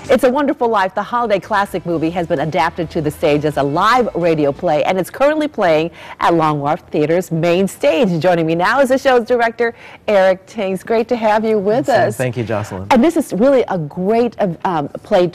It's a Wonderful Life, the holiday classic movie, has been adapted to the stage as a live radio play, and it's currently playing at Wharf Theater's main stage. Joining me now is the show's director, Eric Tings. Great to have you with us. Thank you, Jocelyn. And this is really a great play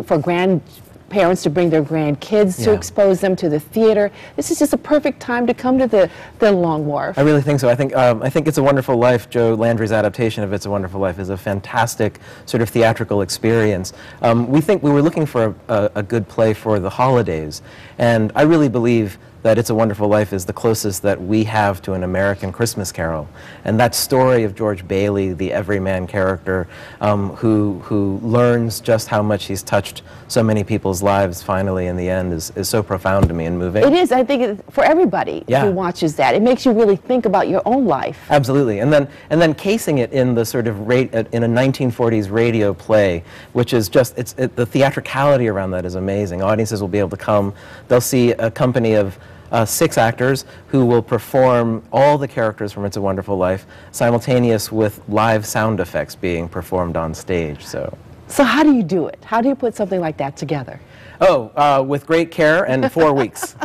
for grandparents to bring their grandkids to expose them to the theater. This is just a perfect time to come to the Long Wharf. I really think so. I think It's a Wonderful Life, Joe Landry's adaptation of It's a Wonderful Life, is a fantastic sort of theatrical experience. We were looking for a good play for the holidays, and I really believe that It's a Wonderful Life is the closest that we have to an American Christmas Carol. And that story of George Bailey, the everyman character, who learns just how much he's touched so many people's lives finally in the end, is so profound to me and moving. It is. I think it's for everybody who watches that. It makes you really think about your own life. Absolutely. And then casing it in the sort of in a 1940s radio play, which is just, the theatricality around that is amazing. Audiences will be able to come, they'll see a company of 6 actors who will perform all the characters from It's a Wonderful Life simultaneous with live sound effects being performed on stage. So how do you do it? How do you put something like that together? Oh, with great care and 4 weeks.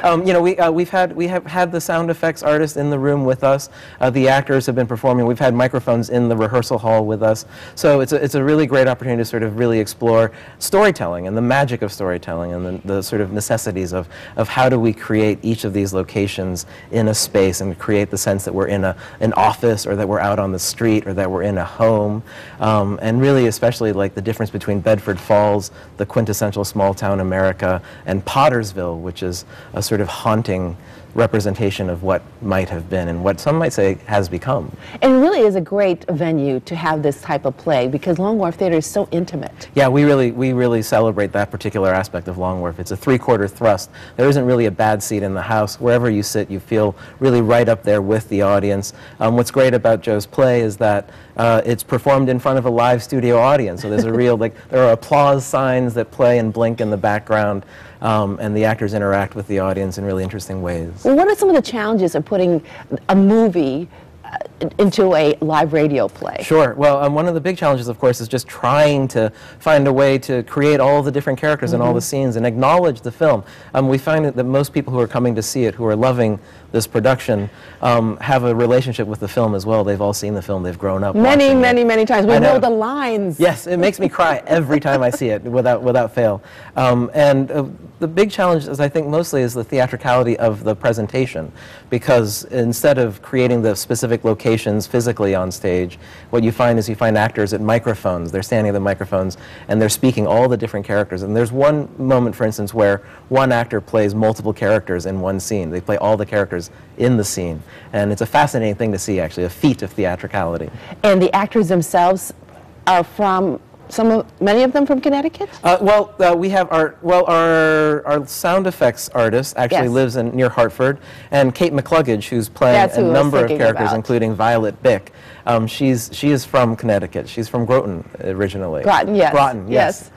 You know, we have had the sound effects artist in the room with us. The actors have been performing. We've had microphones in the rehearsal hall with us. So it's a really great opportunity to sort of really explore storytelling and the magic of storytelling and the sort of necessities of how do we create each of these locations in a space and create the sense that we're in an office, or that we're out on the street, or that we're in a home. And really especially like the difference between Bedford Falls, the quintessential small town America, and Pottersville, which is a sort of haunting representation of what might have been and what some might say has become. And it really is a great venue to have this type of play because Long Wharf Theater is so intimate. Yeah, we really celebrate that particular aspect of Long Wharf. It's a 3/4 thrust. There isn't really a bad seat in the house. Wherever you sit, you feel really right up there with the audience. What's great about Joe's play is that it's performed in front of a live studio audience. So there's a real, there are applause signs that play and blink in the background, and the actors interact with the audience in really interesting ways. Well, what are some of the challenges of putting a movie into a live radio play? Sure. Well, one of the big challenges, of course, is just trying to find a way to create all the different characters and all the scenes and acknowledge the film. We find that most people who are coming to see it, who are loving this production, have a relationship with the film as well. They've all seen the film. They've grown up many times. We know know the lines. Yes, it makes me cry every time I see it, without fail. The big challenge, I think, mostly is the theatricality of the presentation, because instead of creating the specific locations physically on stage, what you find is you find actors at microphones. They're standing at the microphones and they're speaking all the different characters. And there's one moment, for instance, where one actor plays multiple characters in one scene. They play all the characters in the scene. And it's a fascinating thing to see, actually, a feat of theatricality. And the actors themselves are from many of them from Connecticut? We have our sound effects artist actually lives near Hartford, and Kate McCluggage, who's playing a number of characters, including Violet Bick. She is from Connecticut. She's from Groton originally. Groton, yes. Groton, yes.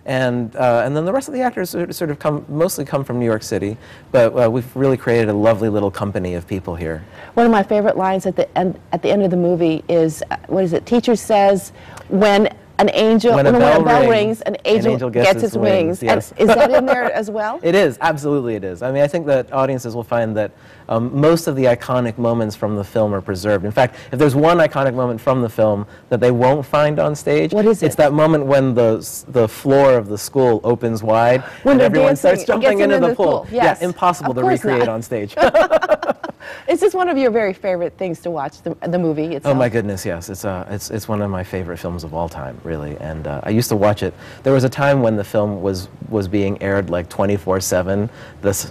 And then the rest of the actors sort of mostly come from New York City, but we've really created a lovely little company of people here. One of my favorite lines at the end of the movie is, what is it? Teacher says, when a bell rings, an angel gets its wings. Yes. Is that in there as well? It is, absolutely it is. I mean, I think that audiences will find that most of the iconic moments from the film are preserved. In fact, if there's one iconic moment from the film that they won't find on stage, what is it? It's that moment when the floor of the school opens wide when and everyone starts jumping into the pool. Yes. Yeah, impossible to recreate on stage. Is this one of your very favorite things to watch, the movie itself? Oh my goodness, yes. It's one of my favorite films of all time, really. And I used to watch it. There was a time when the film was being aired like 24/7,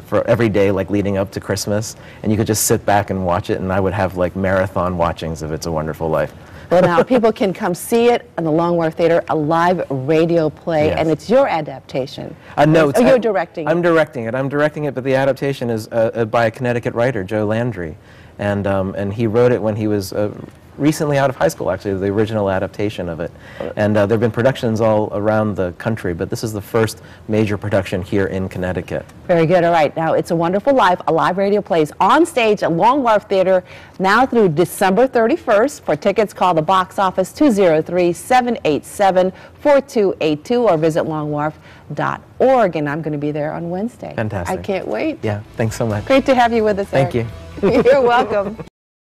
for every day, like leading up to Christmas, and you could just sit back and watch it, and I would have like marathon watchings of It's a Wonderful Life. Well, now people can come see it in the Long Wharf Theater, a live radio play, and it's your adaptation. No, you're directing it. I'm directing it, but the adaptation is by a Connecticut writer, Joe Landry, and he wrote it when he was recently out of high school, actually, the original adaptation of it. And there have been productions all around the country, but this is the first major production here in Connecticut. Very good. All right. Now, It's a Wonderful Life, a live radio plays on stage at Long Wharf Theater now through December 31st. For tickets, call the box office 203-787-4282 or visit longwharf.org. And I'm going to be there on Wednesday. Fantastic. I can't wait. Yeah, thanks so much. Great to have you with us, Eric. Thank you. You're welcome.